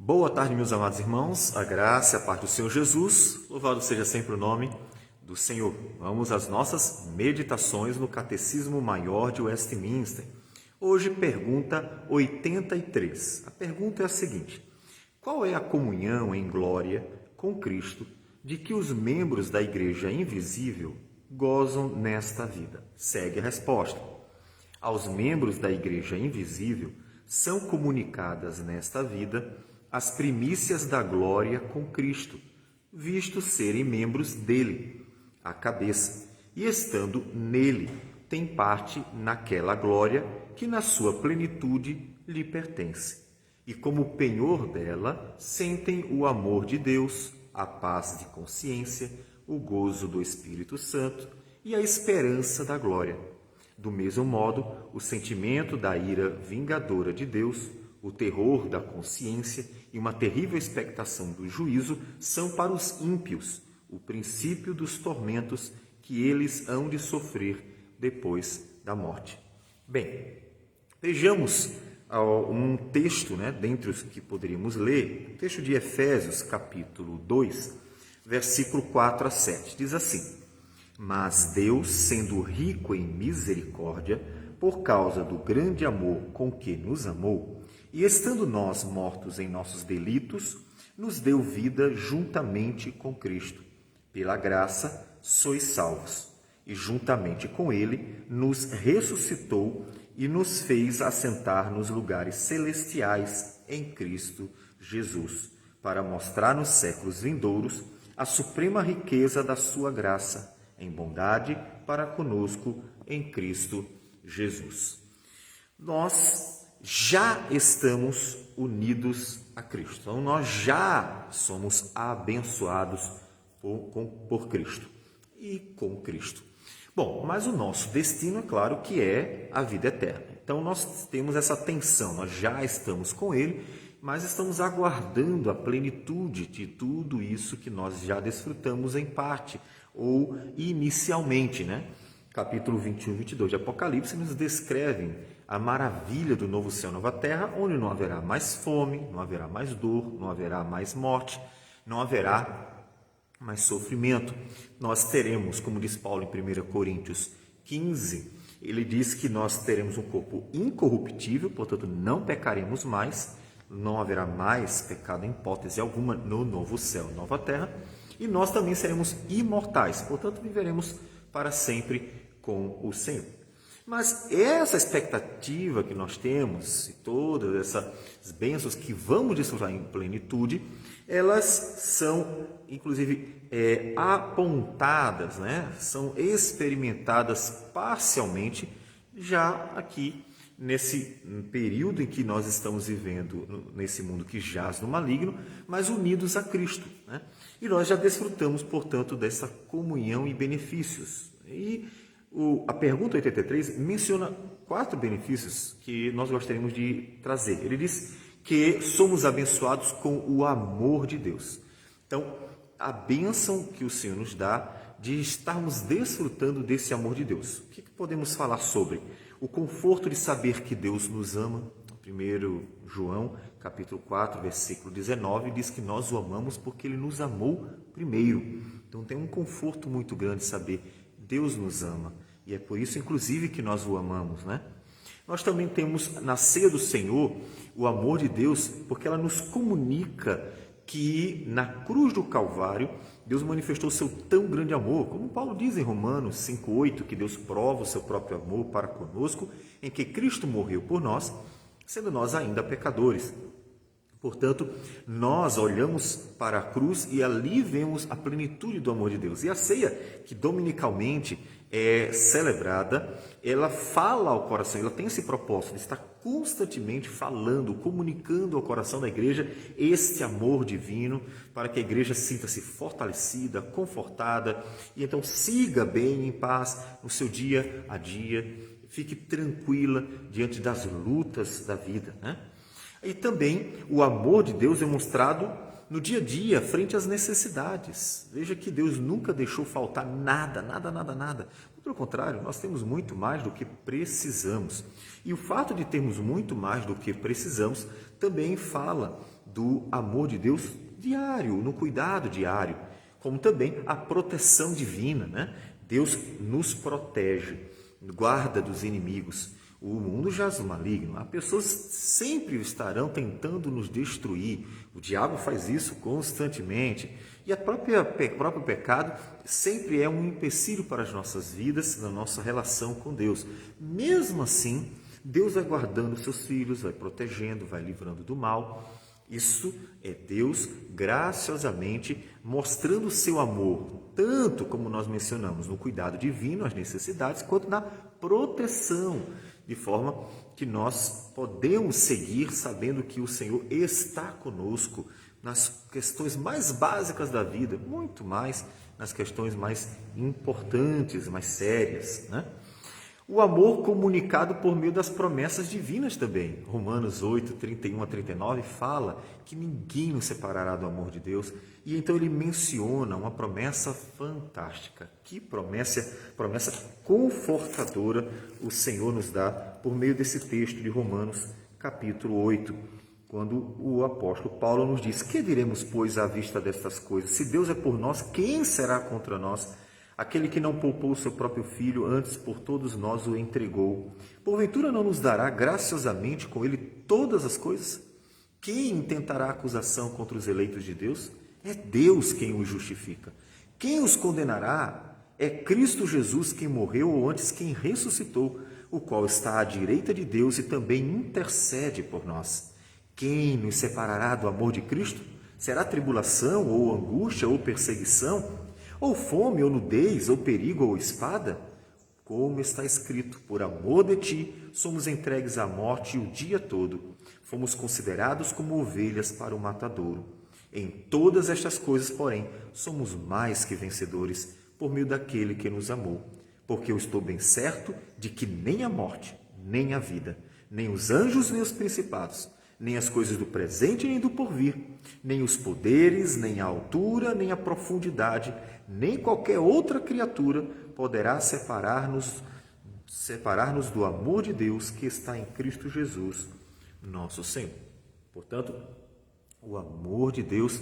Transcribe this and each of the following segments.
Boa tarde, meus amados irmãos, a graça e a paz do Senhor Jesus, louvado seja sempre o nome do Senhor. Vamos às nossas meditações no Catecismo Maior de Westminster. Hoje, pergunta 83. A pergunta é a seguinte: qual é a comunhão em glória com Cristo de que os membros da Igreja Invisível gozam nesta vida? Segue a resposta. Aos membros da Igreja Invisível são comunicadas nesta vida as primícias da glória com Cristo, visto serem membros dele, a cabeça, e estando nele, tem parte naquela glória que na sua plenitude lhe pertence. E como penhor dela, sentem o amor de Deus, a paz de consciência, o gozo do Espírito Santo e a esperança da glória. Do mesmo modo, o sentimento da ira vingadora de Deus, o terror da consciência e uma terrível expectação do juízo são para os ímpios o princípio dos tormentos que eles hão de sofrer depois da morte. Bem, vejamos um texto, dentre os que poderíamos ler, o texto de Efésios, capítulo 2, versículo 4 a 7. Diz assim: Mas Deus, sendo rico em misericórdia, por causa do grande amor com que nos amou, e estando nós mortos em nossos delitos, nos deu vida juntamente com Cristo. Pela graça sois salvos, e juntamente com Ele nos ressuscitou e nos fez assentar nos lugares celestiais em Cristo Jesus, para mostrar nos séculos vindouros a suprema riqueza da sua graça, em bondade para conosco em Cristo Jesus. Nós já estamos unidos a Cristo. Então, nós já somos abençoados por Cristo e com Cristo. Bom, mas o nosso destino, é claro, que é a vida eterna. Então, nós temos essa tensão. Nós já estamos com Ele, mas estamos aguardando a plenitude de tudo isso que nós já desfrutamos em parte, ou inicialmente, Capítulo 21 e 22 de Apocalipse nos descrevem a maravilha do novo céu e nova terra, onde não haverá mais fome, não haverá mais dor, não haverá mais morte, não haverá mais sofrimento. Nós teremos, como diz Paulo em 1 Coríntios 15, ele diz que nós teremos um corpo incorruptível, portanto não pecaremos mais, não haverá mais pecado em hipótese alguma no novo céu e nova terra, e nós também seremos imortais, portanto viveremos para sempre com o Senhor. Mas essa expectativa que nós temos, e todas essas bênçãos que vamos desfrutar em plenitude, elas são, inclusive, apontadas, são experimentadas parcialmente, já aqui nesse período em que nós estamos vivendo, nesse mundo que jaz no maligno, mas unidos a Cristo. E nós já desfrutamos, portanto, dessa comunhão e benefícios. E a pergunta 83 menciona 4 benefícios que nós gostaríamos de trazer. Ele diz que somos abençoados com o amor de Deus. Então, a bênção que o Senhor nos dá de estarmos desfrutando desse amor de Deus. O que podemos falar sobre? O conforto de saber que Deus nos ama. 1 João, capítulo 4, versículo 19, diz que nós o amamos porque Ele nos amou primeiro. Então tem um conforto muito grande saber Deus nos ama. E é por isso, inclusive, que nós o amamos, Nós também temos na ceia do Senhor o amor de Deus, porque ela nos comunica que na cruz do Calvário Deus manifestou o seu tão grande amor, como Paulo diz em Romanos 5,8, que Deus prova o seu próprio amor para conosco, em que Cristo morreu por nós, sendo nós ainda pecadores. Portanto, nós olhamos para a cruz e ali vemos a plenitude do amor de Deus. E a ceia, que dominicalmente é celebrada, ela fala ao coração, ela tem esse propósito de estar constantemente falando, comunicando ao coração da igreja este amor divino, para que a igreja sinta-se fortalecida, confortada, e então siga bem, em paz, no seu dia a dia, fique tranquila diante das lutas da vida, E também o amor de Deus é mostrado no dia a dia, frente às necessidades. Veja que Deus nunca deixou faltar nada. Pelo contrário, nós temos muito mais do que precisamos. E o fato de termos muito mais do que precisamos também fala do amor de Deus diário, no cuidado diário, como também a proteção divina, né? Deus nos protege, guarda dos inimigos. O mundo jaz no maligno. As pessoas sempre estarão tentando nos destruir. O diabo faz isso constantemente. E o próprio pecado sempre é um empecilho para as nossas vidas, na nossa relação com Deus. Mesmo assim, Deus vai guardando seus filhos, vai protegendo, vai livrando do mal. Isso é Deus graciosamente mostrando o seu amor, tanto como nós mencionamos, no cuidado divino, as necessidades, quanto na proteção, de forma que nós podemos seguir sabendo que o Senhor está conosco nas questões mais básicas da vida, muito mais nas questões mais importantes, mais sérias, né? O amor comunicado por meio das promessas divinas também. Romanos 8, 31 a 39 fala que ninguém nos separará do amor de Deus. E então ele menciona uma promessa fantástica. Que promessa confortadora o Senhor nos dá por meio desse texto de Romanos capítulo 8. Quando o apóstolo Paulo nos diz: que diremos, pois, à vista destas coisas? Se Deus é por nós, quem será contra nós? Aquele que não poupou o seu próprio filho, antes por todos nós o entregou. Porventura não nos dará graciosamente com ele todas as coisas? Quem intentará acusação contra os eleitos de Deus? É Deus quem os justifica. Quem os condenará? É Cristo Jesus quem morreu, ou antes quem ressuscitou, o qual está à direita de Deus e também intercede por nós. Quem nos separará do amor de Cristo? Será tribulação, ou angústia, ou perseguição? Ou fome, ou nudez, ou perigo, ou espada? Como está escrito: por amor de ti, somos entregues à morte o dia todo. Fomos considerados como ovelhas para o matadouro. Em todas estas coisas, porém, somos mais que vencedores, por meio daquele que nos amou. Porque eu estou bem certo de que nem a morte, nem a vida, nem os anjos, nem os principados, nem as coisas do presente, nem do porvir, nem os poderes, nem a altura, nem a profundidade, nem qualquer outra criatura poderá separar-nos do amor de Deus que está em Cristo Jesus, nosso Senhor. Portanto, o amor de Deus,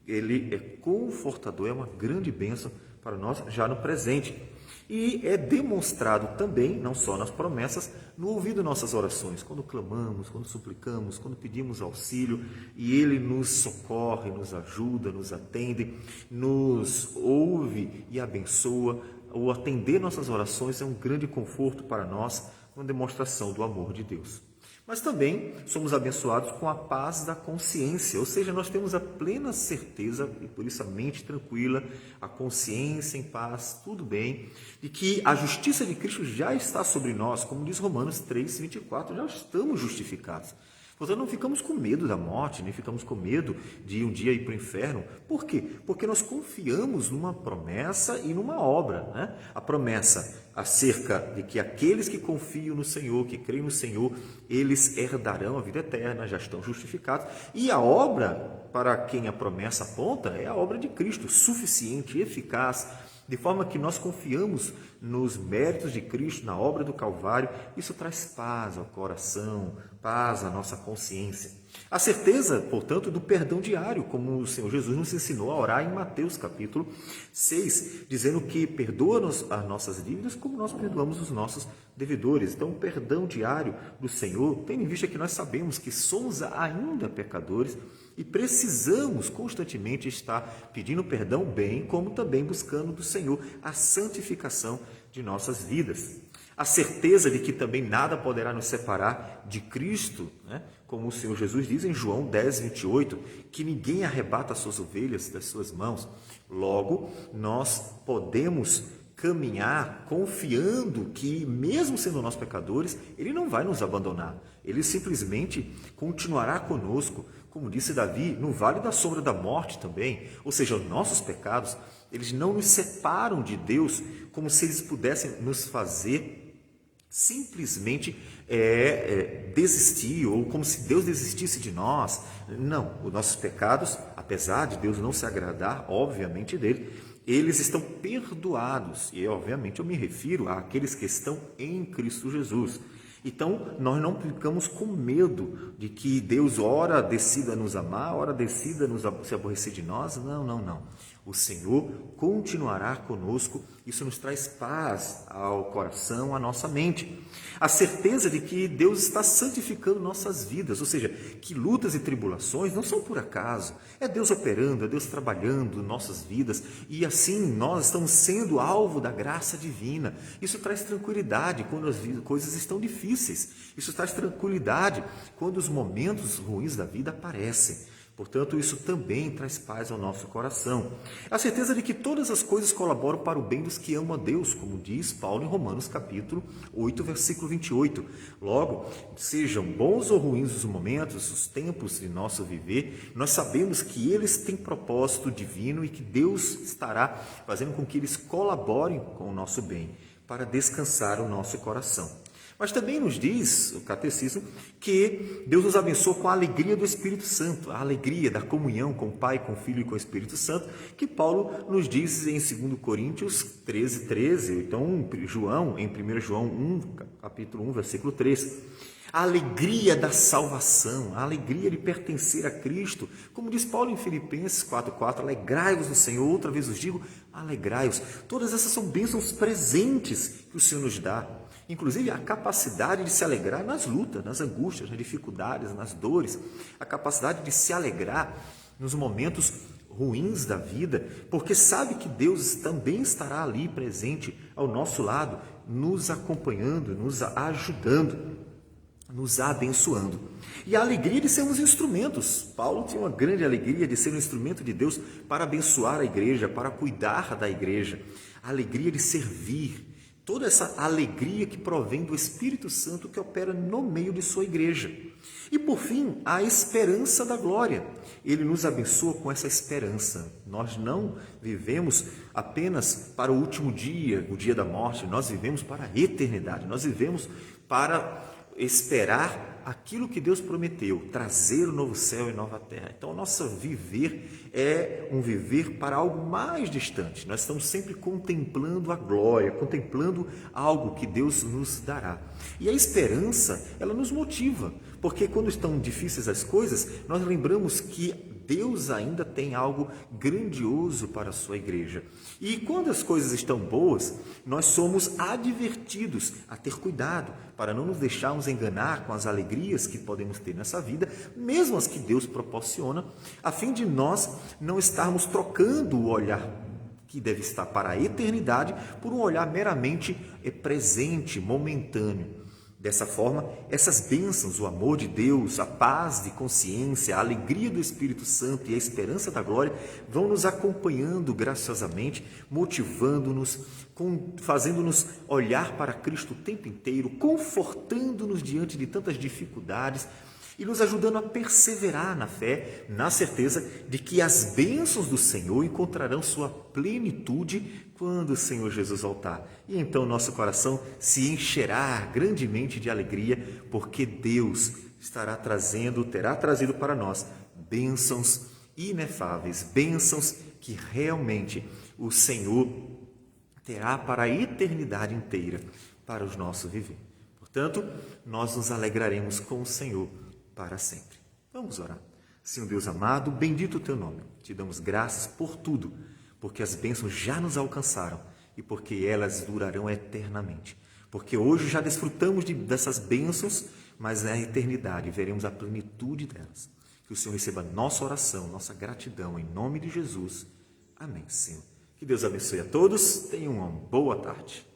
ele é confortador, é uma grande bênção para nós já no presente. E é demonstrado também, não só nas promessas, no ouvido de nossas orações, quando clamamos, quando suplicamos, quando pedimos auxílio, e Ele nos socorre, nos ajuda, nos atende, nos ouve e abençoa. O atender nossas orações é um grande conforto para nós, uma demonstração do amor de Deus. Mas também somos abençoados com a paz da consciência, ou seja, nós temos a plena certeza, e por isso a mente tranquila, a consciência em paz, tudo bem, de que a justiça de Cristo já está sobre nós, como diz Romanos 3, 24, já estamos justificados. Portanto, não ficamos com medo da morte, nem ficamos com medo de um dia ir para o inferno. Por quê? Porque nós confiamos numa promessa e numa obra, né? A promessa acerca de que aqueles que confiam no Senhor, que creem no Senhor, eles herdarão a vida eterna, já estão justificados. E a obra para quem a promessa aponta é a obra de Cristo, suficiente, eficaz, de forma que nós confiamos nos méritos de Cristo, na obra do Calvário. Isso traz paz ao coração, paz à nossa consciência. A certeza, portanto, do perdão diário, como o Senhor Jesus nos ensinou a orar em Mateus capítulo 6, dizendo que perdoa-nos as nossas dívidas como nós perdoamos os nossos devedores. Então, o perdão diário do Senhor, tendo em vista que nós sabemos que somos ainda pecadores e precisamos constantemente estar pedindo perdão, bem como também buscando do Senhor a santificação de nossas vidas. A certeza de que também nada poderá nos separar de Cristo, né? Como o Senhor Jesus diz em João 10, 28, que ninguém arrebata as suas ovelhas das suas mãos. Logo, nós podemos caminhar confiando que, mesmo sendo nós pecadores, Ele não vai nos abandonar. Ele simplesmente continuará conosco, como disse Davi, no vale da sombra da morte também. Ou seja, os nossos pecados, eles não nos separam de Deus, como se eles pudessem nos fazer simplesmente desistir, ou como se Deus desistisse de nós. Não, os nossos pecados, apesar de Deus não se agradar, obviamente, dele, eles estão perdoados. E, obviamente, eu me refiro àqueles que estão em Cristo Jesus. Então, nós não ficamos com medo de que Deus ora decida nos amar, ora decida se aborrecer de nós. Não, não, não. O Senhor continuará conosco. Isso nos traz paz ao coração, à nossa mente. A certeza de que Deus está santificando nossas vidas, ou seja, que lutas e tribulações não são por acaso. É Deus operando, é Deus trabalhando em nossas vidas e assim nós estamos sendo alvo da graça divina. Isso traz tranquilidade quando as coisas estão difíceis. Isso traz tranquilidade quando os momentos ruins da vida aparecem. Portanto, isso também traz paz ao nosso coração. A certeza de que todas as coisas colaboram para o bem dos que amam a Deus, como diz Paulo em Romanos capítulo 8, versículo 28. Logo, sejam bons ou ruins os momentos, os tempos de nosso viver, nós sabemos que eles têm propósito divino e que Deus estará fazendo com que eles colaborem com o nosso bem, para descansar o nosso coração. Mas também nos diz o catecismo que Deus nos abençoa com a alegria do Espírito Santo, a alegria da comunhão com o Pai, com o Filho e com o Espírito Santo, que Paulo nos diz em 2 Coríntios 13, 13, então em 1 João 1, capítulo 1, versículo 3. A alegria da salvação, a alegria de pertencer a Cristo, como diz Paulo em Filipenses 4,4, alegrai-vos no Senhor, outra vez os digo, alegrai-vos. Todas essas são bênçãos presentes que o Senhor nos dá. Inclusive a capacidade de se alegrar nas lutas, nas angústias, nas dificuldades, nas dores, a capacidade de se alegrar nos momentos ruins da vida, porque sabe que Deus também estará ali presente ao nosso lado, nos acompanhando, nos ajudando, nos abençoando. E a alegria de sermos instrumentos. Paulo tinha uma grande alegria de ser um instrumento de Deus para abençoar a igreja, para cuidar da igreja. A alegria de servir. Toda essa alegria que provém do Espírito Santo que opera no meio de sua igreja. E por fim, a esperança da glória. Ele nos abençoa com essa esperança. Nós não vivemos apenas para o último dia, o dia da morte. Nós vivemos para a eternidade. Nós vivemos para esperar aquilo que Deus prometeu, trazer o novo céu e nova terra. Então, o nosso viver é um viver para algo mais distante. Nós estamos sempre contemplando a glória, contemplando algo que Deus nos dará. E a esperança, ela nos motiva, porque quando estão difíceis as coisas, nós lembramos que Deus ainda tem algo grandioso para a sua igreja. E quando as coisas estão boas, nós somos advertidos a ter cuidado para não nos deixarmos enganar com as alegrias que podemos ter nessa vida, mesmo as que Deus proporciona, a fim de nós não estarmos trocando o olhar que deve estar para a eternidade por um olhar meramente presente, momentâneo. Dessa forma, essas bênçãos, o amor de Deus, a paz de consciência, a alegria do Espírito Santo e a esperança da glória vão nos acompanhando graciosamente, motivando-nos, fazendo-nos olhar para Cristo o tempo inteiro, confortando-nos diante de tantas dificuldades e nos ajudando a perseverar na fé, na certeza de que as bênçãos do Senhor encontrarão sua plenitude quando o Senhor Jesus voltar. E então nosso coração se encherá grandemente de alegria, porque Deus terá trazido para nós bênçãos inefáveis, bênçãos que realmente o Senhor terá para a eternidade inteira, para o nosso viver. Portanto, nós nos alegraremos com o Senhor para sempre. Vamos orar. Senhor Deus amado, bendito o teu nome. Te damos graças por tudo, porque as bênçãos já nos alcançaram e porque elas durarão eternamente. Porque hoje já desfrutamos dessas bênçãos, mas na eternidade veremos a plenitude delas. Que o Senhor receba nossa oração, nossa gratidão, em nome de Jesus. Amém, Senhor. Que Deus abençoe a todos. Tenham uma boa tarde.